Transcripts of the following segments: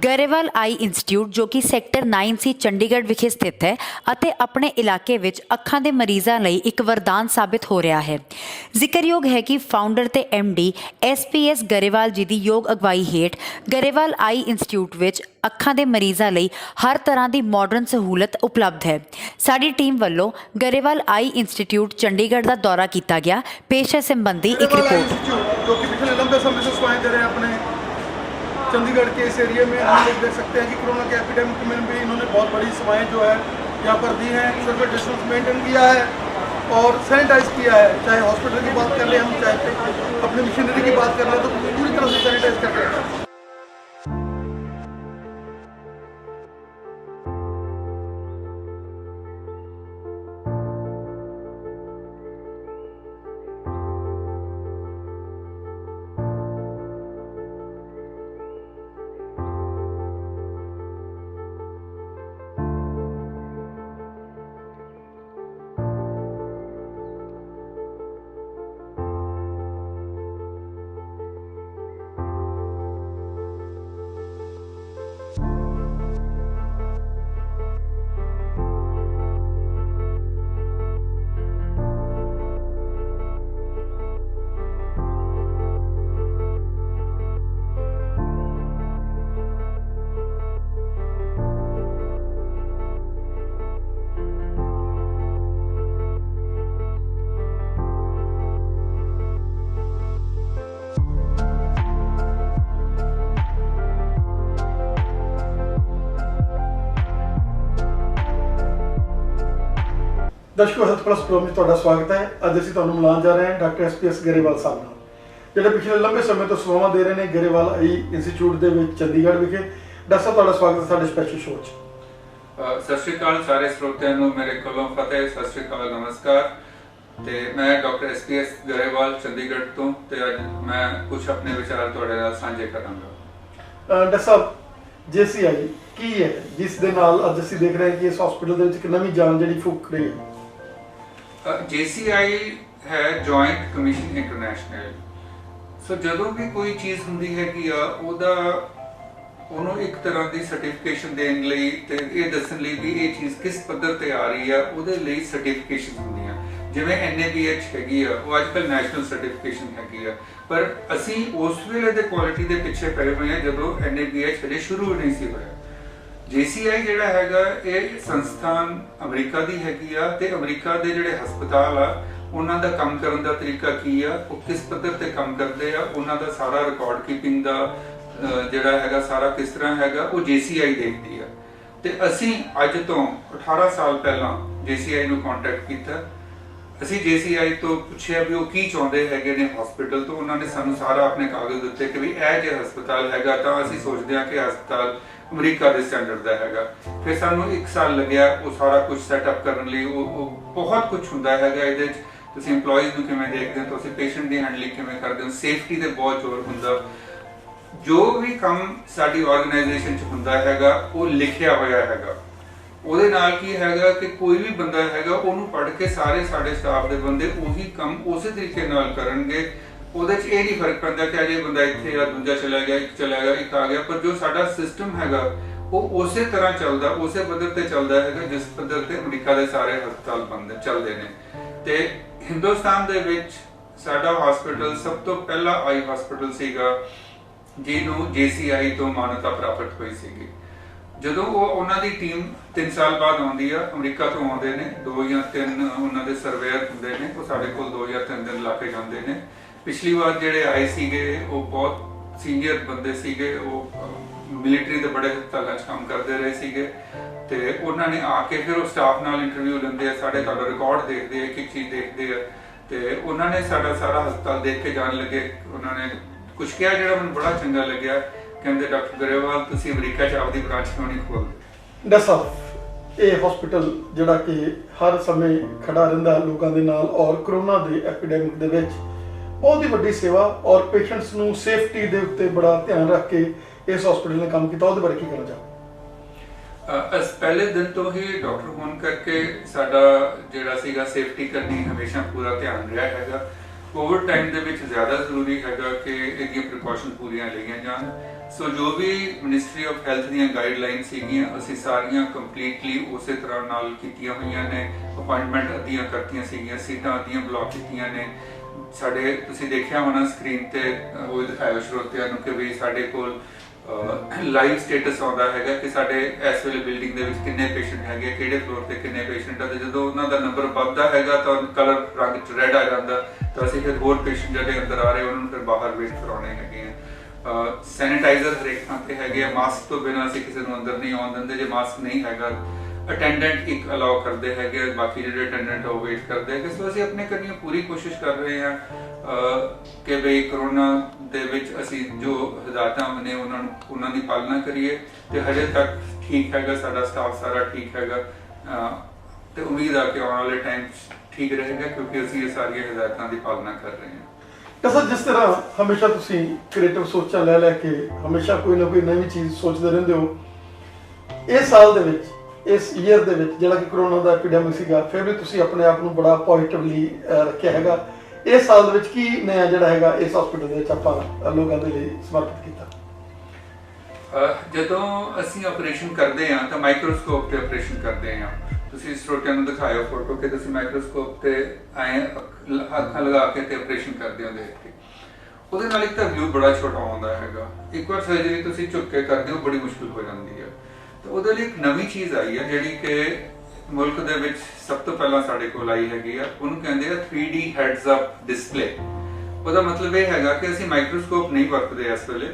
गरेवाल आई institute जो कि sector 9C Chandigarh विखे स्थित है ਅਤੇ ਆਪਣੇ ਇਲਾਕੇ ਵਿੱਚ ਅੱਖਾਂ ਦੇ ਮਰੀਜ਼ਾਂ ਲਈ ਇੱਕ ਵਰਦਾਨ ਸਾਬਿਤ ਹੋ ਰਿਹਾ ਹੈ। ਜ਼ਿਕਰਯੋਗ ਹੈ ਕਿ ਫਾਊਂਡਰ ਤੇ MD SPS गरेवाल जी ਦੀ ਯੋਗ ਅਗਵਾਈ ਹੇਠ गरेवाल आई इंस्टीट्यूट ਵਿੱਚ ਅੱਖਾਂ ਦੇ ਮਰੀਜ਼ਾਂ ਲਈ ਹਰ ਤਰ੍ਹਾਂ ਦੀ ਮਾਡਰਨ ਸਹੂਲਤ ਉਪਲਬਧ ਹੈ। ਸਾਡੀ ਟੀਮ ਵੱਲੋਂ गरेवाल आई इंस्टीट्यूट ਚੰਡੀਗੜ੍ਹ ਦਾ ਦੌਰਾ ਕੀਤਾ ਗਿਆ। ਪੇਸ਼ ਹੈ ਸੰਬੰਧੀ ਇੱਕ ਰਿਪੋर्ट जो कि पिछले लंबे समय से सेवाएं दे रहे हैं अपने चंडीगढ़ के इस एरिया में। हम लोग देख सकते हैं कि कोरोना के एपिडेमिक में भी इन्होंने बहुत बड़ी सेवाएं जो है यहाँ पर दी हैं। सोशल डिस्टेंस मेंटेन किया है और सैनिटाइज किया है। चाहे हॉस्पिटल की बात कर लें हम, चाहे अपनी मशीनरी की बात कर लें, तो पूरी तरह से सैनिटाइज कर रहे हैं। दर्शकों हेल्थ प्लस प्रोग्राम में ਤੁਹਾਡਾ ਸਵਾਗਤ ਹੈ। ਅੱਜ ਅਸੀਂ ਤੁਹਾਨੂੰ ਮਿਲਾਉਣ ਜਾ ਰਹੇ ਹਾਂ ਡਾਕਟਰ SPS गरेवाल ਸਾਹਿਬ ਨਾਲ, ਜਿਹੜੇ ਪਿਛਲੇ ਲੰਬੇ ਸਮੇਂ ਤੋਂ ਸੇਵਾਵਾਂ ਦੇ ਰਹੇ ਨੇ गरेवाल आई ਇੰਸਟੀਚਿਊਟ ਦੇ ਵਿੱਚ ਚੰਡੀਗੜ੍ਹ ਵਿਖੇ। ਡਾਕਟਰ ਸਾਹਿਬ ਤੁਹਾਡਾ ਸਵਾਗਤ ਹੈ ਸਾਡੇ ਸਪੈਸ਼ਲ ਸ਼ੋਅ 'ਚ। ਸਤਿ ਸ਼੍ਰੀ ਅਕਾਲ ਸਾਰੇ ਸਰੋਤਿਆਂ ਨੂੰ ਮੇਰੇ ਕੋਲੋਂ ਫਤਿਹ, ਸਤਿ ਸ਼੍ਰੀ ਅਕਾਲ, ਨਮਸਕਾਰ। ਤੇ ਮੈਂ ਡਾਕਟਰ SPS गरेवाल ਚੰਡੀਗੜ੍ਹ ਤੋਂ ਤੇ ਅੱਜ ਮੈਂ ਕੁਝ ਆਪਣੇ ਵਿਚਾਰ ਤੁਹਾਡੇ ਨਾਲ ਸਾਂਝੇ ਕਰਾਂਗਾ। ਡਾਕਟਰ ਸਾਹਿਬ JCI ਕੀ ਹੈ, ਜਿਸ ਦੇ ਨਾਲ ਅੱਜ ਅਸੀਂ ਦੇਖ ਰਹੇ ਹਾਂ ਕਿ ਇਸ ਹਸਪੀਟਲ ਦੇ ਵਿੱਚ ਇੱਕ ਨਵੀਂ ਜਾਨ ਜਿਹੜੀ ਫੂਕ ਰਹੀ ਹੈ? JCI है जॉइंट कमीशन इंटरनेशनल। सो ਜਦੋਂ ਵੀ ਕੋਈ ਚੀਜ਼ ਹੁੰਦੀ ਹੈ ਕਿ ਉਹਨੂੰ ਇੱਕ ਤਰ੍ਹਾਂ ਦੀ ਸਰਟੀਫਿਕੇਸ਼ਨ ਦੇਣ ਲਈ ਤੇ ਇਹ ਦੱਸਣ ਲਈ ਵੀ ਇਹ ਚੀਜ਼ ਕਿਸ ਪੱਧਰ ਤੇ ਆ ਰਹੀ ਆ, ਉਹਦੇ ਲਈ ਸਰਟੀਫਿਕੇਸ਼ਨ ਹੁੰਦੀਆਂ। ਜਿਵੇਂ NABH ਹੈਗੀ ਆ, ਉਹ ਅੱਜਕੱਲ ਨੈਸ਼ਨਲ ਸਰਟੀਫਿਕੇਸ਼ਨ ਹੈਗੀ ਆ, ਪਰ ਅਸੀਂ ਉਸ ਵੇਲੇ ਦੇ ਕੁਆਲਿਟੀ ਦੇ ਪਿੱਛੇ ਪਏ ਹੋਏ ਆ ਜਦੋਂ NABH ਹਜੇ ਸ਼ੁਰੂ ਨਹੀਂ ਸੀ ਹੋਇਆ। JCI ਜਿਹੜਾ ਹੈਗਾ ਇਹ ਸੰਸਥਾਨ ਅਮਰੀਕਾ ਦੀ ਹੈਗੀ ਆ ਤੇ ਅਮਰੀਕਾ ਦੇ ਜਿਹੜੇ ਹਸਪਤਾਲ ਆ ਉਹਨਾਂ ਦਾ ਕੰਮ ਕਰਨ ਦਾ ਤਰੀਕਾ ਕੀ ਆ, ਉਹ ਕਿਸ ਪੱਧਰ ਤੇ ਕੰਮ ਕਰਦੇ ਆ, ਉਹਨਾਂ ਦਾ ਸਾਰਾ ਰਿਕਾਰਡ ਕੀਪਿੰਗ ਦਾ ਜਿਹੜਾ ਹੈਗਾ ਸਾਰਾ ਕਿਸ ਤਰ੍ਹਾਂ ਹੈਗਾ, ਉਹ JCI ਦੇਖਦੀ ਆ। ਤੇ ਅਸੀਂ ਅੱਜ ਤੋਂ 18 ਸਾਲ ਪਹਿਲਾਂ JCI ਨੂੰ ਕੰਟੈਕਟ ਕੀਤਾ। ਅਸੀਂ JCI ਤੋਂ ਪੁੱਛਿਆ ਵੀ ਉਹ ਕੀ ਚਾਹੁੰਦੇ ਹੈਗੇ ਨੇ ਹਸਪੀਟਲ ਤੋਂ। ਉਹਨਾਂ ਨੇ ਸਾਨੂੰ ਸਾਰਾ ਆਪਣੇ ਕਾਗਜ਼ ਦਿੱਤੇ ਕਿ ਵੀ ਇਹ ਜੇ ਹਸਪਤਾਲ ਹੈਗਾ ਤਾਂ ਅਸੀਂ ਸੋਚਦੇ ਹਾਂ ਕਿ ਹਸਪਤਾਲ ਅਮਰੀਕਾ ਦੇ ਸਟੈਂਡਰਡ ਦਾ ਹੈਗਾ। ਫਿਰ ਸਾਨੂੰ 1 ਸਾਲ ਲੱਗਿਆ ਉਹ ਸਾਰਾ ਕੁਝ ਸੈਟਅਪ ਕਰਨ ਲਈ। ਉਹ ਬਹੁਤ ਕੁਝ ਹੁੰਦਾ ਹੈਗਾ ਇਹਦੇ 'ਚ। ਤੁਸੀਂ EMPLOYEES ਨੂੰ ਕਿਵੇਂ ਦੇਖਦੇ ਹੋ, ਤੁਸੀਂ ਪੇਸ਼ੈਂਟ ਦੀ ਹੈਂਡਲਿੰਗ ਕਿਵੇਂ ਕਰਦੇ ਹੋ, ਸੇਫਟੀ ਤੇ ਬਹੁਤ ਜ਼ੋਰ ਹੁੰਦਾ। ਜੋ ਵੀ ਕੰਮ ਸਾਡੀ ਆਰਗੇਨਾਈਜੇਸ਼ਨ 'ਚ ਹੁੰਦਾ ਹੈਗਾ ਉਹ ਲਿਖਿਆ ਹੋਇਆ ਹੈਗਾ। ਉਹਦੇ ਨਾਲ ਕੀ ਹੈਗਾ ਕਿ ਕੋਈ ਵੀ ਬੰਦਾ ਹੈਗਾ ਉਹਨੂੰ ਪੜ੍ਹ ਕੇ ਸਾਰੇ ਸਾਡੇ ਸਟਾਫ ਦੇ ਬੰਦੇ ਉਹੀ ਕੰਮ ਉਸੇ ਤਰੀਕੇ ਨਾਲ ਕਰਨਗੇ। ਉਹਦੇ 'ਚ ਇਹ ਨਹੀਂ ਫਰਕ ਪੈਂਦਾ ਕਿ ਅਜੇ ਬੰਦਾ ਇੱਥੇ ਆ, ਦੂਜਾ ਚਲਾ ਗਿਆ, ਇੱਕ ਚਲਾ ਗਿਆ, ਇੱਕ ਆ ਗਿਆ। ਪਰ ਜੋ ਸਾਡਾ ਸਿਸਟਮ ਹੈਗਾ ਉਹ ਉਸੇ ਤਰ੍ਹਾਂ ਚੱਲਦਾ, ਉਸੇ ਪੱਧਰ ਤੇ ਚੱਲਦਾ ਹੈਗਾ ਜਿਸ ਪੱਧਰ ਤੇ ਅਮਰੀਕਾ ਦੇ ਸਾਰੇ ਹਸਪਤਾਲ ਚੱਲਦੇ ਨੇ। ਤੇ ਹਿੰਦੁਸਤਾਨ ਦੇ ਵਿੱਚ ਸਾਡਾ ਹਸਪੀਟਲ ਸਭ ਤੋਂ ਪਹਿਲਾ ਆਈ ਹਸਪੀਟਲ ਸੀਗਾ ਜਿਹਨੂੰ JCI ਤੋਂ ਮਾਨਤਾ ਪ੍ਰਾਪਤ ਹੋਈ ਸੀਗੀ। ਜਦੋਂ ਉਹਨਾਂ ਦੀ ਟੀਮ 3 ਸਾਲ ਬਾਅਦ ਆਉਂਦੀ ਆ, ਅਮਰੀਕਾ ਤੋਂ ਆਉਂਦੇ ਨੇ, 2 ਜਾਂ 3 ਉਹਨਾਂ ਦੇ ਸਰਵੇਅਰ ਹੁੰਦੇ ਨੇ, ਉਹ ਸਾਡੇ ਕੋਲ 2 ਜਾਂ 3 ਦਿਨ ਲਾ ਕੇ ਜਾਂਦੇ ਨੇ। ਪਿਛਲੀ ਵਾਰ ਜਿਹੜੇ ਆਏ ਸੀਗੇ ਉਹ ਬਹੁਤ ਸੀਨੀਅਰ ਬੰਦੇ ਸੀਗੇ, ਉਹ ਮਿਲਟਰੀ ਦੇ ਬੜੇ ਹਸਪਤਾਲਾਂ 'ਚ ਕੰਮ ਕਰਦੇ ਰਹੇ ਸੀਗੇ। ਤੇ ਉਹਨਾਂ ਨੇ ਆ ਕੇ ਫਿਰ ਉਹ ਸਟਾਫ ਨਾਲ ਇੰਟਰਵਿਊ ਲੈਂਦੇ ਆ, ਸਾਡੇ ਤੁਹਾਡਾ ਰਿਕਾਰਡ ਦੇਖਦੇ ਆ, ਇੱਕ ਇੱਕ ਚੀਜ਼ ਦੇਖਦੇ ਆ। ਤੇ ਉਹਨਾਂ ਨੇ ਸਾਡਾ ਸਾਰਾ ਹਸਪਤਾਲ ਦੇਖ ਕੇ ਜਾਣ ਲੱਗੇ। ਉਹਨਾਂ ਨੇ ਕੁਝ ਕਿਹਾ ਜਿਹੜਾ ਮੈਨੂੰ ਬੜਾ ਚੰਗਾ ਲੱਗਿਆ। ਕਹਿੰਦੇ ਡਾਕਟਰ गरेवाल ਤੁਸੀਂ ਅਮਰੀਕਾ 'ਚ ਆਪਦੀ ਬ੍ਰਾਂਚ ਕਿਉਂ ਨਹੀਂ ਖੋਲ੍ਹਦੇ? ਡਾਕਟਰ ਸਾਹਿਬ ਇਹ ਹਸਪੀਟਲ ਜਿਹੜਾ ਕਿ ਹਰ ਸਮੇਂ ਖੜਾ ਰਹਿੰਦਾ ਲੋਕਾਂ ਦੇ ਨਾਲ ਔਰ ਕਰੋਨਾ ਦੇ ਐਪੀਡੈਮਿਕ ਦੇ ਵਿੱਚ ਬਹੁਤ ਹੀ ਵੱਡੀ ਸੇਵਾ ਔਰ ਪੇਸ਼ੈਂਟਸ ਨੂੰ ਸੇਫਟੀ ਦੇ ਉੱਤੇ ਬੜਾ ਧਿਆਨ ਰੱਖ ਕੇ ਇਸ ਹਸਪੀਟਲ ਨੇ ਕੰਮ ਕੀਤਾ, ਉਹਦੇ ਬਾਰੇ ਕੀ ਕਹਿਣਾ ਚਾਹੋ? ਅਸ ਪਹਿਲੇ ਦਿਨ ਤੋਂ ਹੀ ਡਾਕਟਰ ਹੋਣ ਕਰਕੇ ਸਾਡਾ ਜਿਹੜਾ ਸੀਗਾ ਸੇਫਟੀ ਕਰਨੀ ਹਮੇਸ਼ਾ ਪੂਰਾ ਧਿਆਨ ਰਿਹਾ ਹੈਗਾ। ਕੋਵਿਡ ਟਾਈਮ ਦੇ ਵਿੱਚ ਜ਼ਿਆਦਾ ਜ਼ਰੂਰੀ ਹੈਗਾ ਕਿ ਇਹਦੀਆਂ ਪ੍ਰੀਕਾਸ਼ਨ ਪੂਰੀਆਂ ਲਈਆਂ ਜਾਣ। ਸੋ ਜੋ ਵੀ ਮਿਨਿਸਟਰੀ ਆਫ ਹੈਲਥ ਦੀਆਂ ਗਾਈਡਲਾਈਨ ਸੀਗੀਆਂ ਅਸੀਂ ਸਾਰੀਆਂ ਕੰਪਲੀਟਲੀ ਉਸੇ ਤਰ੍ਹਾਂ ਨਾਲ ਕੀਤੀਆਂ ਹੋਈਆਂ ਨੇ। ਅਪਾਇੰਟਮੈਂਟ ਅੱਧੀਆਂ ਕਰਤੀਆਂ ਸੀਗੀਆਂ, ਸੀਟਾਂ ਅੱਧੀਆਂ ਬਲੌਕ ਕੀਤੀਆਂ ਨੇ। ਸਾਡੇ ਤੁਸੀਂ ਦੇਖਿਆ ਹੋਣਾ ਸਕਰੀਨ ਤੇ ਉਹ ਦਿਖਾਇਆ ਸਰੋਤਿਆਂ ਨੂੰ ਕਿ ਵੀ ਸਾਡੇ ਕੋਲ ਲਾਈਵ ਸਟੇਟਸ ਆਉਂਦਾ ਹੈਗਾ ਕਿ ਸਾਡੇ ਇਸ ਵੇਲੇ ਬਿਲਡਿੰਗ ਦੇ ਵਿੱਚ ਕਿੰਨੇ ਪੇਸ਼ੈਂਟ ਹੈਗੇ, ਕਿਹੜੇ ਫਲੋਰ ਤੇ ਕਿੰਨੇ ਪੇਸ਼ੈਂਟ ਆ, ਤੇ ਜਦੋਂ ਉਹਨਾਂ ਦਾ ਨੰਬਰ ਵੱਧਦਾ ਹੈਗਾ ਤਾਂ ਕਲਰ ਰੰਗ ਚ ਰੈਡ ਆ ਜਾਂਦਾ ਤਾਂ ਅਸੀਂ ਫਿਰ ਹੋਰ ਪੇਸ਼ੈਂਟ ਜਿਹੜੇ ਅੰਦਰ ਆ ਰਹੇ ਉਹਨਾਂ ਨੂੰ ਫਿਰ ਬਾਹਰ ਵੇਟ ਕਰਾਉਣੇ ਹੈਗੇ ਆ। ਸੈਨੀਟਾਈਜ਼ਰ ਹਰੇਕ ਥਾਂ ਤੇ ਹੈਗੇ ਆ। ਮਾਸਕ ਤੋਂ ਬਿਨਾਂ ਅਸੀਂ ਕਿਸੇ ਨੂੰ ਅੰਦਰ ਨਹੀਂ ਆਉਣ ਦਿੰਦੇ। ਜੇ ਮਾਸਕ ਨਹੀਂ ਹੈਗਾ ਅਟੈਂਡੈਂਟ ਇੱਕ ਅਲਾਉ ਕਰਦੇ ਹੈਗੇ, ਬਾਕੀ ਜਿਹੜੇ ਅਟੈਂਡੈਂਟ ਉਹ ਵੇਟ ਕਰਦੇ ਹੈਗੇ। ਸੋ ਅਸੀਂ ਆਪਣੇ ਕਰੀਏ ਪੂਰੀ ਕੋਸ਼ਿਸ਼ ਕਰ ਰਹੇ ਹਾਂ ਕਿ ਬਈ ਕਰੋਨਾ ਦੇ ਵਿੱਚ ਅਸੀਂ ਜੋ ਹਦਾਇਤਾਂ ਨੇ ਉਹਨਾਂ ਦੀ ਪਾਲਣਾ ਕਰੀਏ ਤੇ ਹਜੇ ਤੱਕ ਠੀਕ ਹੈਗਾ, ਸਾਡਾ ਸਟਾਫ ਸਾਰਾ ਠੀਕ ਹੈਗਾ ਤੇ ਉਮੀਦ ਆ ਕਿ ਆਉਣ ਵਾਲੇ ਟਾਈਮ ਠੀਕ ਰਹੇਗਾ ਕਿਉਂਕਿ ਅਸੀਂ ਇਹ ਸਾਰੀਆਂ ਹਦਾਇਤਾਂ ਦੀ ਪਾਲਣਾ ਕਰ ਰਹੇ ਹਾਂ। ਤਾਂ ਸਰ ਜਿਸ ਤਰ੍ਹਾਂ ਹਮੇਸ਼ਾ ਤੁਸੀਂ ਕ੍ਰੀਏਟਿਵ ਸੋਚਾਂ ਲੈ ਕੇ ਹਮੇਸ਼ਾ ਕੋਈ ਨਾ ਕੋਈ ਨਵੀਂ ਚੀਜ਼ ਸੋਚਦੇ ਰਹਿੰਦੇ ਹੋ, ਇਸ ਸਾਲ ਦੇ ਵਿੱਚ ਇਸ ਈਅਰ ਦੇ ਵਿੱਚ ਜਿਹੜਾ ਕਿ ਕਰੋਨਾ ਦਾ ਐਪੀਡੈਮਿਕ ਸੀਗਾ ਫਿਰ ਵੀ ਤੁਸੀਂ ਆਪਣੇ ਆਪ ਨੂੰ ਬੜਾ ਪੋਜ਼ਿਟਿਵਲੀ ਰੱਖਿਆ ਹੈਗਾ। ਇਸ ਸਾਲ ਦੇ ਵਿੱਚ ਕੀ ਨया ਜਿਹੜਾ ਹੈਗਾ ਇਸ ਹਸਪੀਟਲ ਦੇ ਵਿੱਚ ਆਪਾਂ ਲੋਕਾਂ ਦੇ ਲਈ ਸਮਰਪਿਤ ਕੀਤਾ? ਜਦੋਂ ਅਸੀਂ ਆਪਰੇਸ਼ਨ ਕਰਦੇ ਹਾਂ ਤਾਂ ਮਾਈਕਰੋਸਕੋਪ ਤੇ ਆਪਰੇਸ਼ਨ ਕਰਦੇ ਹਾਂ। ਤੁਸੀਂ ਸਰੋਤਿਆਂ ਨੂੰ ਦਿਖਾਇਓ ਫੋਟੋ ਕਿ ਤੁਸੀਂ ਮਾਈਕਰੋਸਕੋਪ ਤੇ ਆਏ ਅੱਖਾਂ ਲਗਾ ਕੇ ਤੇ ਆਪਰੇਸ਼ਨ ਕਰਦੇ ਹੋ ਦੇਖ ਕੇ। ਉਹਦੇ ਨਾਲ ਇੱਕ ਤਾਂ ਵਿਊ ਬੜਾ ਛੋਟਾ ਆਉਂਦਾ ਹੈਗਾ। ਇੱਕ ਵਾਰ ਸਰਜਰੀ ਤੁਸੀਂ ਝੁੱਕ ਕੇ ਕਰਦੇ ਹੋ ਬੜੀ ਮੁਸ਼ਕਿਲ ਹੋ ਜਾਂਦੀ ਹੈ। ਤੇ ਉਹਦੇ ਲਈ ਇੱਕ ਨਵੀਂ ਚੀਜ਼ ਆਈ ਹੈ ਜਿਹੜੀ ਕਿ ਮੁਲਕ ਦੇ ਵਿੱਚ ਸਭ ਤੋਂ ਪਹਿਲਾਂ ਸਾਡੇ ਕੋਲ ਆਈ ਹੈਗੀ ਆ। ਉਹਨੂੰ ਕਹਿੰਦੇ ਆ 3D ਹੈਡਸ ਅਪ ਡਿਸਪਲੇ। ਉਹਦਾ ਮਤਲਬ ਇਹ ਹੈਗਾ ਕਿ ਅਸੀਂ ਮਾਈਕਰੋਸਕੋਪ ਨਹੀਂ ਵਰਤਦੇ ਇਸ ਵੇਲੇ।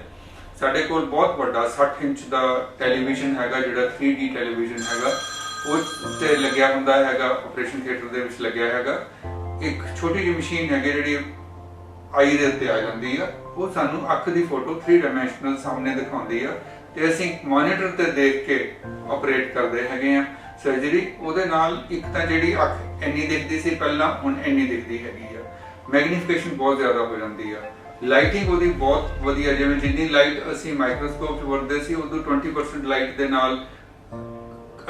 ਸਾਡੇ ਕੋਲ ਬਹੁਤ ਵੱਡਾ 60 ਇੰਚ ਦਾ ਟੈਲੀਵਿਜ਼ਨ ਹੈਗਾ ਜਿਹੜਾ 3D ਟੈਲੀਵਿਜ਼ਨ ਹੈਗਾ, ਉਹ ਤੇ ਲੱਗਿਆ ਹੁੰਦਾ ਹੈਗਾ, ਆਪਰੇਸ਼ਨ ਥੀਏਟਰ ਦੇ ਵਿੱਚ ਲੱਗਿਆ ਹੈਗਾ। ਇੱਕ ਛੋਟੀ ਜਿਹੀ ਮਸ਼ੀਨ ਹੈਗੀ ਜਿਹੜੀ ਆਈ ਦੇ ਉੱਤੇ ਆ ਜਾਂਦੀ ਆ, ਉਹ ਸਾਨੂੰ ਅੱਖ ਦੀ ਫੋਟੋ 3 ਡਾਇਮੈਂਸ਼ਨਲ ਸਾਹਮਣੇ ਦਿਖਾਉਂਦੀ ਆ ਤੇ ਅਸੀਂ ਮੋਨੀਟਰ ਤੇ ਦੇਖ ਕੇ ਆਪਰੇਟ ਕਰਦੇ ਹੈਗੇ ਆ ਸਰਜਰੀ। ਉਹਦੇ ਨਾਲ ਇੱਕ ਤਾਂ ਜਿਹੜੀ ਅੱਖ ਇੰਨੀ ਦਿਖਦੀ ਸੀ ਪਹਿਲਾਂ, ਹੁਣ ਇੰਨੀ ਦਿਖਦੀ ਹੈਗੀ ਆ। ਮੈਗਨੀਫਿਕੇਸ਼ਨ ਬਹੁਤ ਜ਼ਿਆਦਾ ਹੋ ਜਾਂਦੀ ਆ। ਲਾਈਟਿੰਗ ਉਹਦੀ ਬਹੁਤ ਵਧੀਆ, ਜਿਵੇਂ ਜਿੰਨੀ ਲਾਈਟ ਅਸੀਂ ਮਾਈਕਰੋਸਕੋਪ 'ਚ ਵਰਤਦੇ ਸੀ ਉਦੋਂ 20% ਲਾਈਟ ਦੇ ਨਾਲ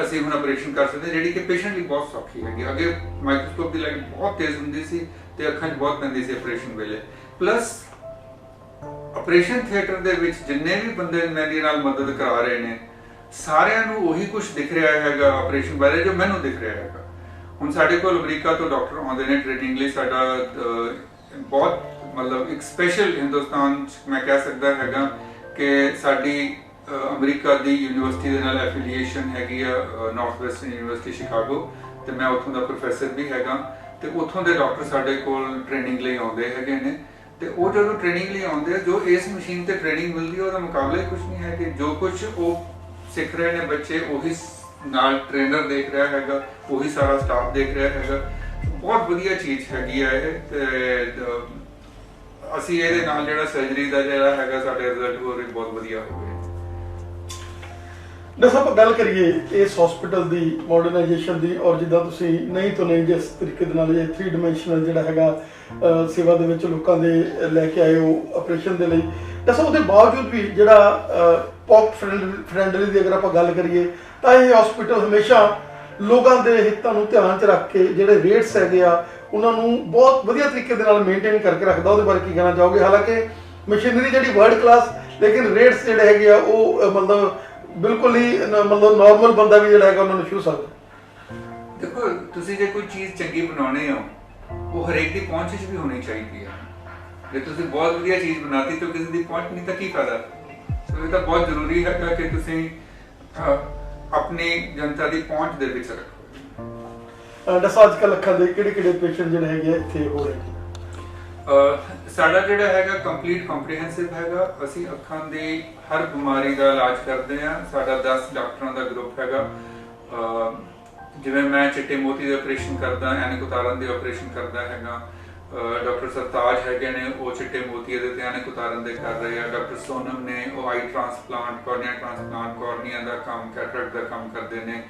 ਅਸੀਂ ਹੁਣ ਆਪਰੇਸ਼ਨ ਕਰ ਸਕਦੇ, ਜਿਹੜੀ ਕਿ ਪੇਸ਼ੈਂਟ ਲਈ ਬਹੁਤ ਸੌਖੀ ਹੈਗੀ। ਅੱਗੇ ਮਾਈਕਰੋਸਕੋਪ ਦੀ ਲਾਈਟ ਬਹੁਤ ਤੇਜ਼ ਹੁੰਦੀ ਸੀ ਤੇ ਅੱਖਾਂ 'ਚ ਬਹੁਤ ਪੈਂਦੀ ਸੀ ਆਪਰੇਸ਼ਨ ਵੇਲੇ। ਪਲੱਸ ਆਪਰੇਸ਼ਨ ਥੀਏਟਰ ਦੇ ਵਿੱਚ ਜਿੰਨੇ ਵੀ ਬੰਦੇ ਮੇਰੇ ਨਾਲ ਮਦਦ ਕਰਾ ਰਹੇ ਨੇ ਸਾਰਿਆਂ ਨੂੰ ਉਹੀ ਕੁਝ ਦਿਖ ਰਿਹਾ ਹੈਗਾ ਆਪਰੇਸ਼ਨ ਬਾਰੇ ਜੋ ਮੈਨੂੰ ਦਿਖ ਰਿਹਾ ਹੈਗਾ। ਹੁਣ ਸਾਡੇ ਕੋਲ ਅਮਰੀਕਾ ਤੋਂ ਡਾਕਟਰ ਆਉਂਦੇ ਨੇ ਟ੍ਰੇਨਿੰਗ ਲਈ। ਸਾਡਾ ਬਹੁਤ ਮਤਲਬ ਇੱਕ ਸਪੈਸ਼ਲ ਹਿੰਦੁਸਤਾਨ 'ਚ ਮੈਂ ਕਹਿ ਸਕਦਾ ਹੈਗਾ ਕਿ ਸਾਡੀ ਅਮਰੀਕਾ ਦੀ ਯੂਨੀਵਰਸਿਟੀ ਦੇ ਨਾਲ ਐਫੀਲੀਏਸ਼ਨ ਹੈਗੀ ਆ, ਨਾਰਥ ਵੈਸਟਰਨ ਯੂਨੀਵਰਸਿਟੀ ਸ਼ਿਕਾਗੋ, ਤੇ ਮੈਂ ਉੱਥੋਂ ਦਾ ਪ੍ਰੋਫੈਸਰ ਵੀ ਹੈਗਾ। ਤੇ ਉੱਥੋਂ ਦੇ ਡਾਕਟਰ ਸਾਡੇ ਕੋਲ ਟ੍ਰੇਨਿੰਗ ਲਈ ਆਉਂਦੇ ਹੈਗੇ ਨੇ ਤੇ ਉਹ ਜਦੋਂ ਟ੍ਰੇਨਿੰਗ ਲਈ ਆਉਂਦੇ ਆ, ਜੋ ਇਸ ਮਸ਼ੀਨ ਤੇ ਟ੍ਰੇਨਿੰਗ ਮਿਲਦੀ ਹੈ ਉਹਦਾ ਮੁਕਾਬਲਾ ਹੀ ਕੁਝ ਨਹੀਂ ਹੈ। ਕਿ ਜੋ ਕੁਝ ਉਹ ਸਿੱਖ ਰਹੇ ਨੇ ਬੱਚੇ ਉਹੀ ਨਾਲ ਟ੍ਰੇਨਰ ਦੇਖ ਰਿਹਾ ਹੈਗਾ, ਉਹੀ ਸਾਰਾ ਸਟਾਫ ਦੇਖ ਰਿਹਾ ਹੈਗਾ। ਬਹੁਤ ਵਧੀਆ ਚੀਜ਼ ਹੈਗੀ ਆ ਇਹ। ਤੇ ਅਸੀਂ ਇਹਦੇ ਨਾਲ ਜਿਹੜਾ ਸਰਜਰੀ ਦਾ ਜਿਹੜਾ ਹੈਗਾ ਸਾਡੇ ਰਿਜ਼ਲਟ ਉਹ ਬਹੁਤ ਵਧੀਆ ਹੋ ਗਏ। ਜੇ ਆਪਾਂ ਗੱਲ ਕਰੀਏ ਇਸ ਹਸਪੀਟਲ ਦੀ ਮਾਡਰਨਾਈਜੇਸ਼ਨ ਦੀ, ਔਰ ਜਿੱਦਾਂ ਤੁਸੀਂ ਨਹੀਂ ਤੋਂ ਨਹੀਂ ਜਿਸ ਤਰੀਕੇ ਦੇ ਨਾਲ ਇਹ 3 ਡਾਇਮੈਂਸ਼ਨਲ ਜਿਹੜਾ ਹੈਗਾ ਸੇਵਾ ਦੇ ਵਿੱਚ ਲੋਕਾਂ ਦੇ ਲੈ ਕੇ ਆਏ ਹੋ ਆਪਰੇਸ਼ਨ ਦੇ ਲਈ, ਦੱਸੋ ਉਹਦੇ ਬਾਵਜੂਦ ਵੀ ਜਿਹੜਾ ਪੌਪ ਫਰੈਂਡਲੀ ਦੀ ਅਗਰ ਆਪਾਂ ਗੱਲ ਕਰੀਏ ਤਾਂ ਇਹ ਹਸਪੀਟਲ ਹਮੇਸ਼ਾ ਲੋਕਾਂ ਦੇ ਹਿੱਤਾਂ ਨੂੰ ਧਿਆਨ 'ਚ ਰੱਖ ਕੇ ਜਿਹੜੇ ਰੇਟਸ ਹੈਗੇ ਆ ਉਹਨਾਂ ਨੂੰ ਬਹੁਤ ਵਧੀਆ ਤਰੀਕੇ ਦੇ ਨਾਲ ਮੇਨਟੇਨ ਕਰਕੇ ਰੱਖਦਾ। ਉਹਦੇ ਬਾਰੇ ਕੀ ਕਹਿਣਾ ਚਾਹੋਗੇ? ਹਾਲਾਂਕਿ ਮਸ਼ੀਨਰੀ ਜਿਹੜੀ ਵਰਲਡ ਕਲਾਸ, ਲੇਕਿਨ ਰੇਟਸ ਜਿਹੜੇ ਹੈਗੇ ਆ ਉਹ ਮਤਲਬ ਬਿਲਕੁਲ ਹੀ ਮਤਲਬ ਨਾਰਮਲ ਬੰਦਾ ਵੀ ਜਿਹੜਾ ਹੈਗਾ ਉਹਨਾਂ ਨੂੰ ਛੂ ਸਕਦਾ। ਦੇਖੋ ਤੁਸੀਂ ਜੇ ਕੋਈ ਚੀਜ਼ ਚੰਗੀ ਬਣਾਉਣੀ ਹੋ ਉਹ ਹਰੇਕ ਦੀ ਪਹੁੰਚ 'ਚ ਵੀ ਹੋਣੀ ਚਾਹੀਦੀ ਹੈ। ਜੇ ਤੁਸੀਂ ਬਹੁਤ ਵਧੀਆ ਚੀਜ਼ ਬਣਾਤੀ ਤਾਂ ਕਿਸੇ ਦੀ ਪਹੁੰਚ ਨਹੀਂ ਤਾਂ ਕੀ ਫਾਇਦਾ? ਸੋ ਇਹ ਤਾਂ ਬਹੁਤ ਜ਼ਰੂਰੀ ਹੈਗਾ ਕਿ ਤੁਸੀਂ ਆਪਣੀ ਜਨਤਾ ਦੀ ਪਹੁੰਚ ਦੇ ਵਿੱਚ ਰੱਖੋ। ਦੱਸੋ ਅੱਜ ਕੱਲ੍ਹ ਅੱਖਾਂ ਦੇ ਕਿਹੜੇ ਪੇਸ਼ੈਂਟ ਜਿਹੜੇ ਹੈਗੇ ਇੱਥੇ ਹੋ ਰਹੇ ਨੇ? ਸਾਡਾ ਜਿਹੜਾ ਹੈਗਾ ਕੰਪਲੀਟ ਕੰਪਰੀਹੈਂਸਿਵ ਹੈਗਾ। ਅਸੀਂ ਅੱਖਾਂ ਦੀ ਹਰ ਬਿਮਾਰੀ ਦਾ ਇਲਾਜ ਕਰਦੇ ਹਾਂ। ਸਾਡਾ 10 ਡਾਕਟਰਾਂ ਦਾ ਗਰੁੱਪ ਹੈਗਾ। ਜਿਵੇਂ ਮੈਂ ਚਿੱਟੇ ਮੋਤੀ ਦੇ ਆਪਰੇਸ਼ਨ ਕਰਦਾ, ਐਨਕ ਉਤਾਰਨ ਦੇ ਆਪਰੇਸ਼ਨ ਕਰਦਾ ਹੈਗਾ। ਡਾਕਟਰ ਸਰਤਾਜ ਹੈਗੇ ਨੇ ਉਹ ਚਿੱਟੇ ਮੋਤੀ ਦੇ ਤੇ ਐਨਕ ਉਤਾਰਨ ਦੇ ਕਰ ਰਹੇ ਆ। ਡਾਕਟਰ ਸੋਨਮ ਨੇ ਉਹ ਆਈ ਟ੍ਰਾਂਸਪਲਾਂਟ, ਕੋਰਨੀਆ ਟ੍ਰਾਂਸਪਲਾਂਟ, ਕੋਰਨੀਆ ਦਾ ਕੰਮ, ਕੈਟਰੈਕਟ ਦਾ ਕੰਮ ਕਰਦੇ ਨੇ।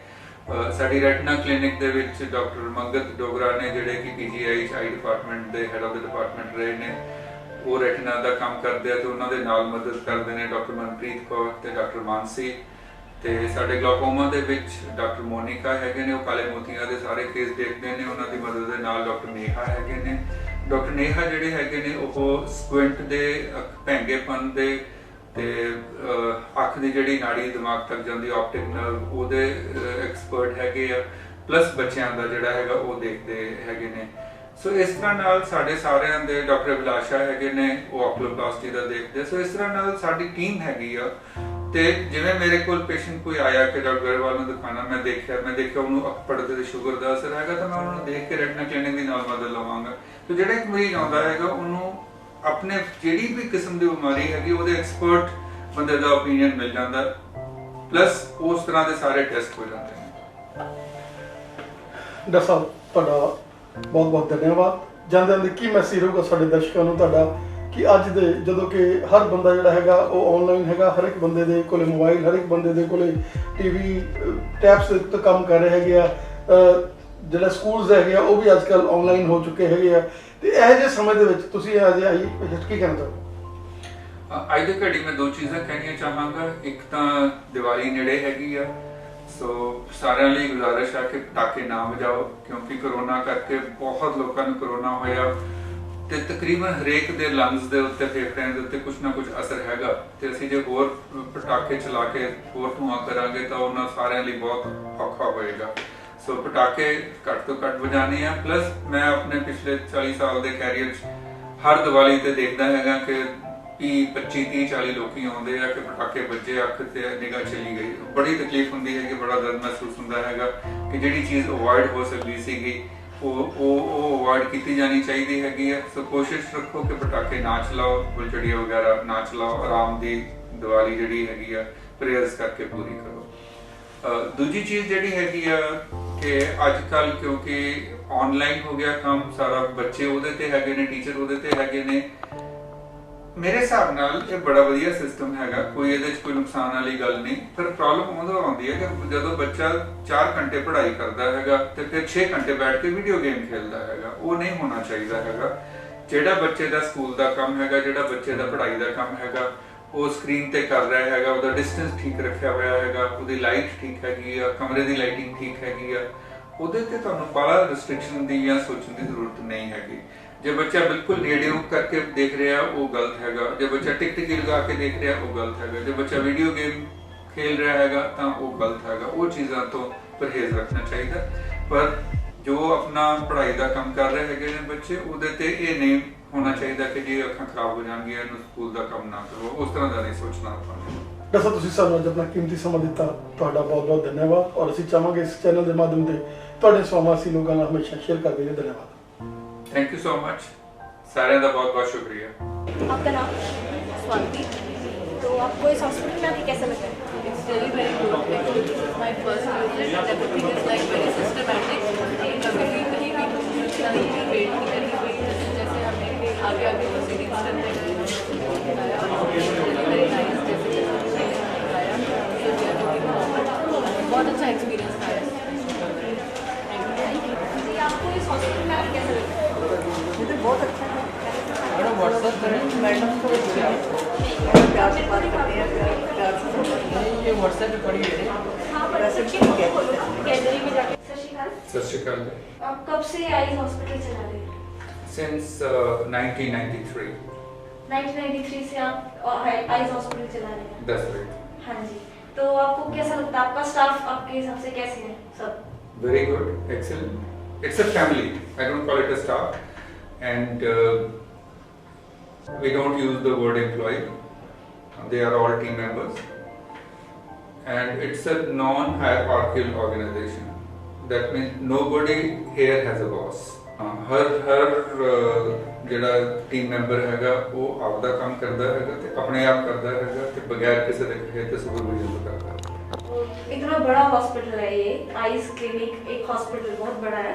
ਸਾਡੀ ਰੈਟਨਾ ਕਲੀਨਿਕ ਦੇ ਵਿੱਚ ਡਾਕਟਰ ਮੰਗਤ ਡੋਗਰਾ ਨੇ ਜਿਹੜੇ ਕਿ ਪੀਜੀਆਈ ਆਈ ਡਿਪਾਰਟਮੈਂਟ ਦੇ ਹੈਡ ਆਫ ਦ ਡਿਪਾਰਟਮੈਂਟ ਰਹੇ ਨੇ, ਉਹ ਰੈਟਨਾ ਦਾ ਕੰਮ ਕਰਦੇ ਆ ਤੇ ਉਹਨਾਂ ਦੇ ਨਾਲ ਮਦਦ ਕਰਦੇ ਨੇ ਡਾਕਟਰ ਮਨਪ੍ਰੀਤ ਕੌਰ ਤੇ ਡਾਕਟਰ ਮਾਨਸੀ। ਤੇ ਸਾਡੇ ਗਲਾਕੋਮਾ ਦੇ ਵਿੱਚ ਡਾਕਟਰ ਮੋਨਿਕਾ ਹੈਗੇ ਨੇ, ਉਹ ਕਾਲੇ ਮੋਤੀਆਂ ਦੇ ਸਾਰੇ ਕੇਸ ਦੇਖਦੇ ਨੇ। ਉਹਨਾਂ ਦੀ ਮਦਦ ਦੇ ਨਾਲ ਡਾਕਟਰ ਨੇਹਾ ਹੈਗੇ ਨੇ। ਡਾਕਟਰ ਨੇਹਾ ਜਿਹੜੇ ਹੈਗੇ ਨੇ ਉਹ ਸਕੁਇੰਟ ਦੇ, ਭੈਂਗੇਪਨ ਦੇ ਤੇ ਅੱਖ ਦੀ ਜਿਹੜੀ ਨਾੜੀ ਦਿਮਾਗ ਤੱਕ ਜਾਂਦੀ ਆਪਟਿਕ ਨਰਵ, ਉਹਦੇ ਐਕਸਪਰਟ ਹੈਗੇ ਆ। ਪਲੱਸ ਬੱਚਿਆਂ ਦਾ ਜਿਹੜਾ ਹੈਗਾ ਉਹ ਦੇਖਦੇ ਹੈਗੇ ਨੇ। ਸੋ ਇਸ ਤਰ੍ਹਾਂ ਨਾਲ ਸਾਡੇ ਸਾਰਿਆਂ ਦੇ ਡਾਕਟਰ ਅਭਿਲਾਸ਼ਾ ਹੈਗੇ ਨੇ, ਉਹ ਆਕਲੋਪਲਾਸਟੀ ਦਾ ਦੇਖਦੇ। ਸੋ ਇਸ ਤਰ੍ਹਾਂ ਨਾਲ ਸਾਡੀ ਟੀਮ ਹੈਗੀ ਆ। ਤੇ ਜਿਵੇਂ ਮੇਰੇ ਕੋਲ ਪੇਸ਼ੈਂਟ ਕੋਈ ਆਇਆ ਕਿ ਡਾਕਟਰ ਗਰੇਵਾਲ ਨੂੰ ਦਿਖਾਣਾ, ਮੈਂ ਦੇਖਿਆ ਉਹਨੂੰ ਅੱਖ ਪੜਦੇ ਤੇ ਸ਼ੂਗਰ ਦਾ ਅਸਰ ਹੈਗਾ, ਤਾਂ ਮੈਂ ਉਹਨੂੰ ਦੇਖ ਕੇ ਰੈਟਨਾ ਕਲੀਨਿਕ ਦੀ ਨਾਲ ਮਦਦ ਲਵਾਂਗਾ। ਤੇ ਜਿਹੜਾ ਇੱਕ ਮਰੀਜ਼ ਆਉਂਦਾ ਹੈਗਾ ਉਹਨੂੰ ਆਪਣੇ ਜਿਹੜੀ ਵੀ ਕਿਸਮ ਦੀ ਬਿਮਾਰੀ ਹੈਗੀ ਉਹਦੇ ਐਕਸਪਰਟ ਬੰਦੇ ਦਾ ਓਪੀਨੀਅਨ ਮਿਲ ਜਾਂਦਾ, ਪਲੱਸ ਉਸ ਤਰ੍ਹਾਂ ਦੇ ਸਾਰੇ ਟੈਸਟ ਹੋ ਜਾਂਦੇ ਨੇ। ਡਾਕਟਰ ਸਾਹਿਬ ਤੁਹਾਡਾ ਬਹੁਤ ਬਹੁਤ ਧੰਨਵਾਦ। ਜਾਂਦੇ ਕੀ ਮੈਸੇਜ ਰਹੂਗਾ ਸਾਡੇ ਦਰਸ਼ਕਾਂ ਨੂੰ ਤੁਹਾਡਾ ਕਿ ਅੱਜ ਦੇ ਜਦੋਂ ਕਿ ਹਰ ਬੰਦਾ ਜਿਹੜਾ ਹੈਗਾ ਉਹ ਆਨਲਾਈਨ ਹੈਗਾ, ਹਰ ਇੱਕ ਬੰਦੇ ਦੇ ਕੋਲੇ ਮੋਬਾਈਲ, ਹਰ ਇੱਕ ਬੰਦੇ ਦੇ ਕੋਲੇ ਟੀਵੀ, ਟੈਬਸ ਦੇ ਉੱਤੇ ਕੰਮ ਕਰ ਰਹੇ ਹੈਗੇ ਆ, ਜਿਹੜੇ ਸਕੂਲਸ ਹੈਗੇ ਆ ਉਹ ਵੀ ਅੱਜ ਕੱਲ੍ਹ ਆਨਲਾਈਨ ਹੋ ਚੁੱਕੇ ਹੈਗੇ ਆ, ਤੇ ਇਹੋ ਜਿਹੇ ਸਮੇਂ ਦੇ ਵਿੱਚ ਤੁਸੀਂ ਅੱਜ ਆਈ ਕੀ ਕਹਿਣਾ ਚਾਹੋਗੇ? ਅੱਜ ਦੀ ਘੜੀ ਮੈਂ ਦੋ ਚੀਜ਼ਾਂ ਕਹਿਣੀਆਂ ਚਾਹਾਂਗਾ। ਇੱਕ ਤਾਂ ਦੀਵਾਲੀ ਨੇੜੇ ਹੈਗੀ ਆ, ਸੋ ਸਾਰਿਆਂ ਲਈ ਗੁਜ਼ਾਰਿਸ਼ ਹੈ ਕਿ ਪਟਾਕੇ ਨਾ ਵਜਾਓ, ਕਿਉਂਕਿ ਕਰੋਨਾ ਕਰਕੇ ਬਹੁਤ ਲੋਕਾਂ ਨੂੰ ਕਰੋਨਾ ਹੋਇਆ ਤੇ ਤਕਰੀਬਨ ਹਰੇਕ ਦੇ ਲੰਗਸ ਦੇ ਉੱਤੇ, ਫੇਫੜਿਆਂ ਦੇ ਉੱਤੇ ਕੁਝ ਨਾ ਕੁਝ ਅਸਰ ਹੈਗਾ। ਤੇ ਅਸੀਂ ਜੇ ਹੋਰ ਪਟਾਕੇ ਚਲਾ ਕੇ ਹੋਰ ਧੂੰਆਂ ਕਰਾਂਗੇ ਤਾਂ ਉਹਨਾਂ ਸਾਰਿਆਂ ਲਈ ਬਹੁਤ ਔਖਾ ਹੋਏਗਾ। ਸੋ ਪਟਾਕੇ ਘੱਟ ਤੋਂ ਘੱਟ ਵਜਾਣੇ ਆ। ਪਲੱਸ ਮੈਂ ਆਪਣੇ ਪਿਛਲੇ 40 ਸਾਲ ਦੇ ਕੈਰੀਅਰ 'ਚ ਹਰ ਦੀਵਾਲੀ ਤੇ ਦੇਖਦਾ ਹੈਗਾ ਕਿ 25, 30, 40 ਲੋਕੀ ਆਉਂਦੇ ਆ ਕਿ ਪਟਾਕੇ ਵੱਜੇ, ਅੱਖ ਤੇ ਨਿਗਾਹ ਚਲੀ ਗਈ। ਬੜੀ ਤਕਲੀਫ ਹੁੰਦੀ ਹੈ ਕਿ ਬੜਾ ਦਰਦ ਮਹਿਸੂਸ ਹੁੰਦਾ ਹੈਗਾ ਕਿ ਜਿਹੜੀ ਚੀਜ਼ ਅਵੋਇਡ ਹੋ ਸਕਦੀ ਸੀਗੀ ਉਹ ਅਵੋਇਡ ਕੀਤੀ ਜਾਣੀ ਚਾਹੀਦੀ ਹੈਗੀ ਆ। ਸੋ ਕੋਸ਼ਿਸ਼ ਰੱਖੋ ਕਿ ਪਟਾਕੇ ਨਾ ਚਲਾਓ, ਫੁੱਲਝੜੀਆਂ ਵਗੈਰਾ ਨਾ ਚਲਾਓ। ਆਰਾਮ ਦੀ ਦੀਵਾਲੀ ਜਿਹੜੀ ਹੈਗੀ ਆ ਪ੍ਰੇਅਰਸ ਕਰਕੇ ਪੂਰੀ ਕਰੋ। ਦੂਜੀ ਚੀਜ਼ ਜਿਹੜੀ ਹੈਗੀ ਆ ਕਿ ਅੱਜ ਕੱਲ੍ਹ ਕਿਉਂਕਿ ਆਨਲਾਈਨ ਹੋ ਗਿਆ ਕੰਮ ਸਾਰਾ, ਬੱਚੇ ਉਹਦੇ ਤੇ ਹੈਗੇ ਨੇ, ਟੀਚਰ ਉਹਦੇ ਤੇ ਹੈਗੇ ਨੇ। ਮੇਰੇ ਹਿਸਾਬ ਨਾਲ ਇਹ ਬੜਾ ਵਧੀਆ ਸਿਸਟਮ ਹੈਗਾ, ਕੋਈ ਇਹਦੇ 'ਚ ਕੋਈ ਨੁਕਸਾਨ ਵਾਲੀ ਗੱਲ ਨਹੀਂ। ਪਰ ਪ੍ਰੋਬਲਮ ਉਦੋਂ ਆਉਂਦੀ ਹੈ ਕਿ ਜਦੋਂ ਬੱਚਾ 4 ਘੰਟੇ ਪੜ੍ਹਾਈ ਕਰਦਾ ਹੈਗਾ ਤੇ ਫਿਰ 6 ਘੰਟੇ ਬੈਠ ਕੇ ਵੀਡੀਓ ਗੇਮ ਖੇਲਦਾ ਹੈਗਾ, ਉਹ ਨਹੀਂ ਹੋਣਾ ਚਾਹੀਦਾ ਹੈਗਾ। ਜਿਹੜਾ ਬੱਚੇ ਦਾ ਸਕੂਲ ਦਾ ਕੰਮ ਹੈਗਾ, ਜਿਹੜਾ ਬੱਚੇ ਦਾ ਪੜ੍ਹਾਈ ਦਾ ਕੰਮ ਹੈਗਾ, ਉਹ ਸਕਰੀਨ ਤੇ ਕਰ ਰਿਹਾ ਹੈਗਾ, ਉਹਦਾ ਡਿਸਟੈਂਸ ਠੀਕ ਰੱਖਿਆ ਹੋਇਆ ਹੈਗਾ, ਉਹਦੀ ਲਾਈਟ ਠੀਕ ਹੈਗੀ ਆ, ਕਮਰੇ ਦੀ ਲਾਈਟਿੰਗ ਠੀਕ ਹੈਗੀ ਆ, ਉਹਦੇ ਤੇ ਤੁਹਾਨੂੰ ਬਾਹਲਾ ਰਿਸਟ੍ਰਿਕਸ਼ਨ ਦੀ ਜਾਂ ਸੋਚਣ ਦੀ ਜ਼ਰੂਰਤ ਨਹੀਂ ਹੈਗੀ। ਜੇ ਬੱਚਾ ਬਿਲਕੁਲ ਨੇੜਿਓਂ ਕਰਕੇ ਦੇਖ ਰਿਹਾ ਉਹ ਗਲਤ ਹੈਗਾ, ਜੇ ਬੱਚਾ ਟਿਕ ਲਗਾ ਕੇ ਦੇਖ ਰਿਹਾ ਉਹ ਗਲਤ ਹੈਗਾ, ਜੇ ਬੱਚਾ ਵੀਡੀਓ ਗੇਮ ਖੇਲ ਰਿਹਾ ਹੈਗਾ ਤਾਂ ਉਹ ਗਲਤ ਹੈਗਾ। ਉਹ ਚੀਜ਼ਾਂ ਤੋਂ ਪਰਹੇਜ਼ ਰੱਖਣਾ ਚਾਹੀਦਾ। ਪਰ ਜੋ ਆਪਣਾ ਪੜ੍ਹਾਈ ਦਾ ਕੰਮ ਕਰ ਰਹੇ ਹੈਗੇ ਨੇ ਬੱਚੇ, ਉਹਦੇ ਤੇ ਇਹ ਨਹੀਂ ਹੋਣਾ ਚਾਹੀਦਾ ਕਿ ਜੇ ਅੱਖਾਂ ਖਰਾਬ ਹੋ ਜਾਣਗੀਆਂ ਇਹਨੂੰ ਸਕੂਲ ਦਾ ਕੰਮ ਨਾ ਕਰੋ, ਉਸ ਤਰ੍ਹਾਂ ਦਾ ਨਹੀਂ ਸੋਚਣਾ ਆਪਾਂ ਨੂੰ। ਡਾਕਟਰ ਸਾਹਿਬ ਤੁਸੀਂ ਸਾਨੂੰ ਅੱਜ ਆਪਣਾ ਕੀਮਤੀ ਸਮਾਂ ਦਿੱਤਾ, ਤੁਹਾਡਾ ਬਹੁਤ ਬਹੁਤ ਧੰਨਵਾਦ। ਔਰ ਅਸੀਂ ਚਾਹਾਂਗੇ ਇਸ ਚੈਨਲ ਦੇ ਮਾਧਿਅਮ ਤੇ ਤੁਹਾਡੇ ਸਵਾਲਾਂ ਅਸੀਂ ਲੋਕਾਂ ਨਾਲ ਹਮੇਸ਼ਾ ਸ਼ੇਅਰ ਕਰਦੇ ਰਹੀਏ। ਧੰਨਵਾਦ। थैंक यू सो मच, सारे का बहुत बहुत शुक्रिया। आपका नाम? स्वाति। तो आपको इस हॉस्पिटल में आके कैसा लगा? It's really very good. Actually, this is my first visit and everything is like very systematic. कभी भी कहीं भी कुछ पूछना नहीं है, वेट नहीं करनी पड़ी। जैसे हमें आगे प्रोसीडिंग्स करते गए बताया, वेरी नाइस। जैसे बताया बहुत अच्छा एक्सपीरियंस था। Thank you. जी आपको इस हॉस्पिटल में आके कैसा लगा? मुझे बहुत अच्छा है। मैडम व्हाट्सएप करें, मैडम को अच्छे हैं, प्यार से बात करते हैं, प्यार से नहीं, ये व्हाट्सएप पे पड़ी है। हाँ पर वैसे ठीक ठीक है। गैलरी में जाके। सत श्री अकाल। सत श्री अकाल। आप कब से आईज हॉस्पिटल चला रहे हैं? सिंस 1993। 1993 से आप आईज हॉस्पिटल चला रहे हैं? 10 मिनट। हाँ जी। तो आपको कैसा लगता है, आपका स्टाफ आपके हिसाब से कैसे है सब? Very good, excellent. It's a family. I don't call it a staff, and we don't use the word employee. They are all team members, and it's a non-hierarchical organization. That means nobody here has a boss. हर ਜਿਹੜਾ team member ਹੈਗਾ ਉਹ ਆਪਦਾ ਕੰਮ ਕਰਦਾ ਹੈਗਾ ਤੇ ਆਪਣੇ ਆਪ ਕਰਦਾ ਹੈਗਾ ਤੇ ਬਗੈਰ ਕਿਸੇ ਦੇ ਕਹੇ ਤੇ ਸੁਪਰਵਾਈਜ਼ਰ ਕਰਦਾ ਹੈ। इतना बड़ा हॉस्पिटल है ये, आइज क्लिनिक एक हॉस्पिटल बहुत बड़ा है।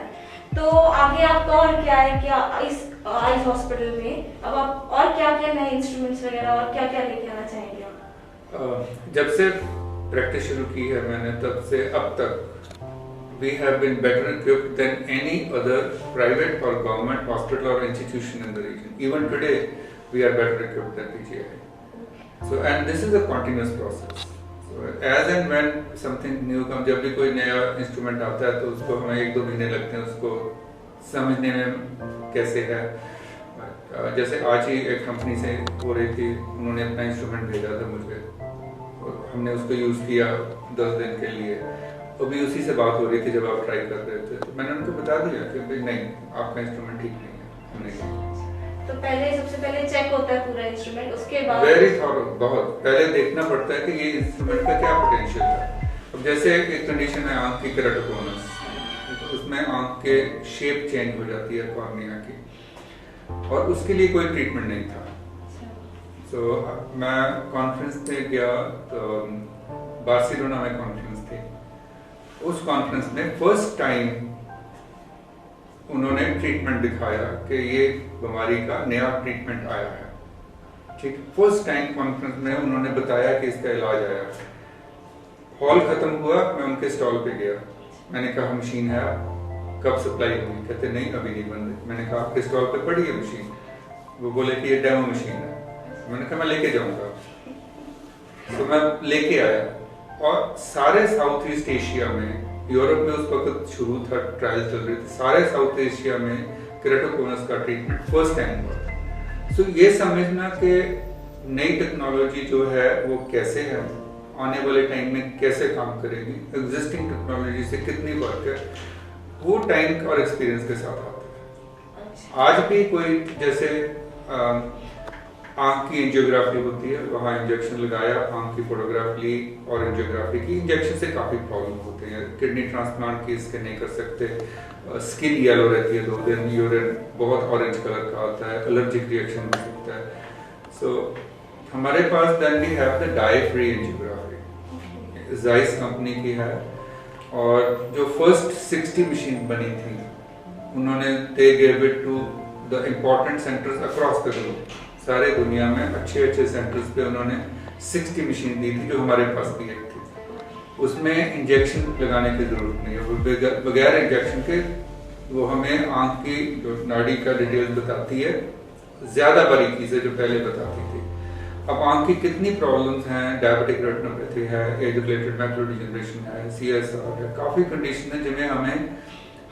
तो आगे आपका और क्या है कि इस आइज हॉस्पिटल में अब आप और क्या क्या नए इंस्ट्रूमेंट्स वगैरह और क्या क्या लेके आना चाहेंगे आप? जब से प्रैक्टिस शुरू की है मैंने तब से अब तक we have been better equipped than any other private or government hospital or institution in the region. Even today we are better equipped than PGI. So, and this is a continuous process. As and when something new come, जब भी कोई नया instrument आता है तो उसको हमें 1-2 महीने लगते हैं उसको समझने में कैसे है। जैसे आज ही एक कंपनी से हो रही थी, उन्होंने अपना इंस्ट्रूमेंट भेजा था मुझे और हमने उसको यूज़ किया 10 दिन के लिए। अभी उसी से बात हो रही थी जब आप ट्राई कर रहे थे, तो मैंने उनको बता दिया कि भाई नहीं, आपका इंस्ट्रूमेंट ठीक नहीं है, हमने तो सबसे पहले चेक होता है पूरा इंस्ट्रूमेंट, उसके बाद वेरी थॉरो, बहुत पहले देखना पड़ता है कि ये इंस्ट्रूमेंट का क्या पोटेंशियल है। अब जैसे एक कंडीशन है आंख की केराटोकोनस, तो उसमें आंख के शेप चेंज हो जाती है कॉर्निया की, और उसके लिए कोई ट्रीटमेंट नहीं था। तो मैं कॉन्फ्रेंस पे गया, तो बार्सिलोना में कॉन्फ्रेंस थी। उस कॉन्फ्रेंस में फर्स्ट टाइम उन्होंने ट्रीटमेंट दिखाया कि ये बीमारी का नया ट्रीटमेंट आया है। ठीक, फर्स्ट टाइम कॉन्फ्रेंस में उन्होंने बताया कि इसका इलाज आया है। हॉल खत्म हुआ, मैं उनके स्टॉल पे गया, मैंने कहा मशीन है, कब सप्लाई हुई? कहते नहीं अभी नहीं बन रही। मैंने कहा आपके स्टॉल पे पड़ी है मशीन? वो बोले कि ये डेमो मशीन है। मैंने कहा मैं लेके जाऊंगा। तो मैं लेके आया, और सारे साउथ ईस्ट एशिया में, यूरोप में उस वक्त शुरू था, ट्रायल चल रही थी, सारे साउथ एशिया में केराटोकोनस का ट्रीटमेंट फर्स्ट टाइम हुआ। सो ये समझना कि नई टेक्नोलॉजी जो है वो कैसे है, आने वाले टाइम में कैसे काम करेगी, एग्जिस्टिंग टेक्नोलॉजी से कितनी फर्क है, वो टाइम और एक्सपीरियंस के साथ आता है। आज भी कोई जैसे आंख की एंजियोग्राफी होती है, वहाँ इंजेक्शन लगाया, आंख की फोटोग्राफ ली और एंजियोग्राफी की। इंजेक्शन से काफ़ी प्रॉब्लम होते हैं, किडनी ट्रांसप्लांट की इसके नहीं कर सकते, स्किन येलो रहती है 2 दिन, यूरिन बहुत ऑरेंज कलर का आता है, एलर्जिक रिएक्शन हो सकता है। सो हमारे पास then we have the dye free angiography, Zeiss company की है, और जो फर्स्ट 60 मशीन बनी थी उन्होंने they gave it to the important centres across the globe. सारे दुनिया में अच्छे सेंटर्स पे उन्होंने 60 मशीन दी थी, जो हमारे पास भी एक थी। उसमें इंजेक्शन लगाने की जरूरत नहीं है, बगैर इंजेक्शन के वो हमें आंख की जो नाड़ी का डिटेल्स बताती है, ज्यादा बारीकी से जो पहले बताती थी। अब आंख की कितनी प्रॉब्लम्स हैं, डायबिटिक रेटिनोपैथी है, एज रिलेटेड मैकुलर डिजनरेशन है, CSR है, काफी कंडीशन है जिन्हें हमें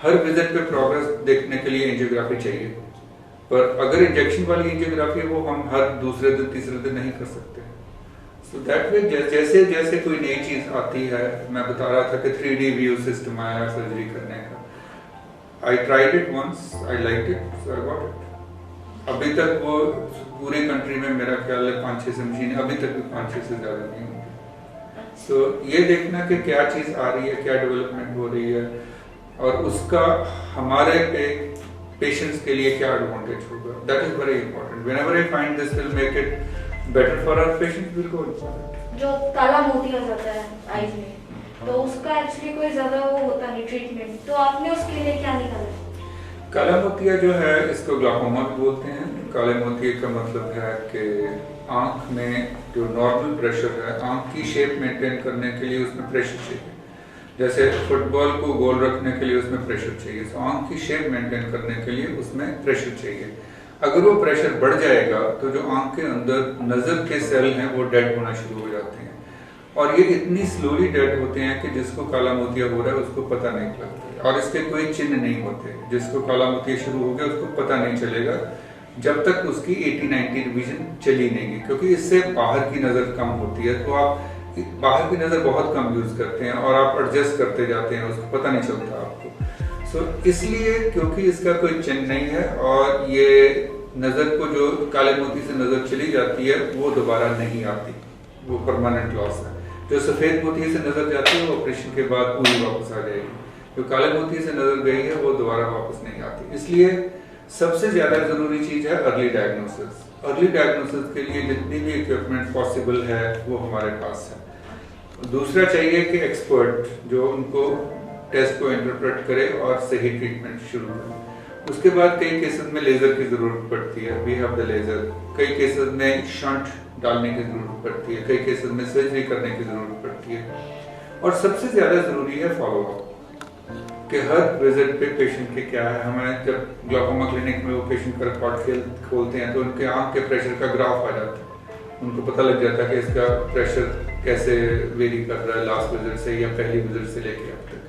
हर विजिट पे प्रोग्रेस देखने के लिए एंजियोग्राफी चाहिए। पर अगर इंजेक्शन वाली एंजियोग्राफी है वो हम हर दूसरे दिन तीसरे दिन नहीं कर सकते। सो दैट वे जैसे जैसे कोई नई चीज आती है, मैं बता रहा था कि 3D व्यू सिस्टम आया है सर्जरी करने का। I tried it once, I like it, so I got it. अभी तक वो पूरे कंट्री में मेरा ख्याल है 5-6 मशीनें, अभी तक भी 5-6 से ज्यादा नहीं होंगी। सो ये देखना कि क्या चीज आ रही है, क्या डेवलपमेंट हो रही है, और उसका हमारे पेशेंट्स के लिए क्या एडवांटेज होगा, that is very important. Whenever I find this will make it better for our patients, will go. जो काला मोतिया जाता है आईज में, तो उसका एक्चुअली कोई ज्यादा वो होता नहीं ट्रीटमेंट, तो आपने उसके लिए क्या निकाला? काला मोतिया जो है इसको ग्लाकोमा भी बोलते हैं। काले मोतिये का मतलब है कि आंख में जो नॉर्मल प्रेशर है, आंख की शेप मेंटेन करने के लिए उसमें प्रेशर चाहिए। जैसे फुटबॉल को गोल रखने के लिए उसमें प्रेशर चाहिए, तो आंख की शेप मेंटेन करने के लिए उसमें प्रेशर चाहिए। अगर वो प्रेशर बढ़ जाएगा तो जो आंख के अंदर नजर के सेल हैं वो डेड होना शुरू हो जाते हैं, और ये इतनी स्लोली डेड होते हैं कि जिसको काला मोतिया हो रहा है उसको पता नहीं लगता, और इसके कोई चिन्ह नहीं होते। जिसको काला मोतिया शुरू हो गया उसको पता नहीं चलेगा जब तक उसकी 80-90 विजन चली नहीं, क्योंकि इससे बाहर की नजर कम होती है। तो आप बाहर की नजर बहुत कम यूज करते हैं और आप एडजस्ट करते जाते हैं, उसको पता नहीं चलता आपको। सो इसलिए क्योंकि इसका कोई चिन्ह नहीं है, और ये नजर को जो काले मोती से नजर चली जाती है वो दोबारा नहीं आती, वो परमानेंट लॉस है। जो सफेद मोती से नजर जाती है वो ऑपरेशन के बाद पूरी वापस आ जाएगी, जो काले मोती से नजर गई है वो दोबारा वापस नहीं आती। इसलिए सबसे ज्यादा जरूरी चीज है अर्ली डायग्नोसिस। अर्ली डायग्नोसिस के लिए जितनी भी इक्विपमेंट पॉसिबल है वो हमारे पास है। दूसरा चाहिए कि एक्सपर्ट जो उनको टेस्ट को इंटरप्रेट करे और सही ट्रीटमेंट शुरू करे। उसके बाद कई केसेस में लेजर की जरूरत पड़ती है, वी हैव द लेजर। कई केसेस में शंट डालने की जरूरत पड़ती है, कई केसेस में सर्जरी करने की जरूरत पड़ती है। और सबसे ज्यादा जरूरी है फॉलोअप, कि हर विजिट पे पेशेंट के क्या है। हमें जब ग्लाकोमा क्लिनिक में वो पेशेंट का रिकॉर्ड खोलते हैं तो उनके आंख के प्रेशर का ग्राफ आ जाता है, उनको पता लग जाता है कि इसका प्रेशर कैसे वेरी कर रहा है लास्ट विजिट से या पहली विजिट से लेके अब तक.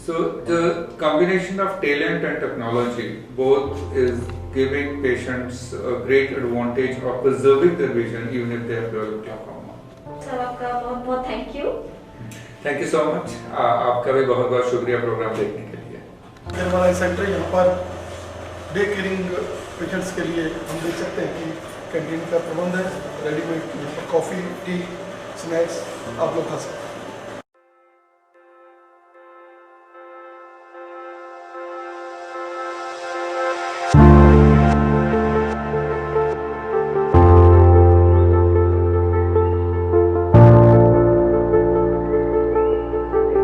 So the combination of talent and technology both is giving patients a great advantage of preserving their vision even if they have developed glaucoma. Sir आपका बहुत बहुत thank you. Thank you so much. आपका भी बहुत बहुत शुक्रिया programme देखने के लिए. हमारा सेंटर यहाँ पर डे केयरिंग पेशेंट्स के लिए हम देख सकते हैं कि कैंटीन का प्रबंध है, रेडीमेड कॉफ़ी टी स्नैक्स आप लोग खा सकते हैं.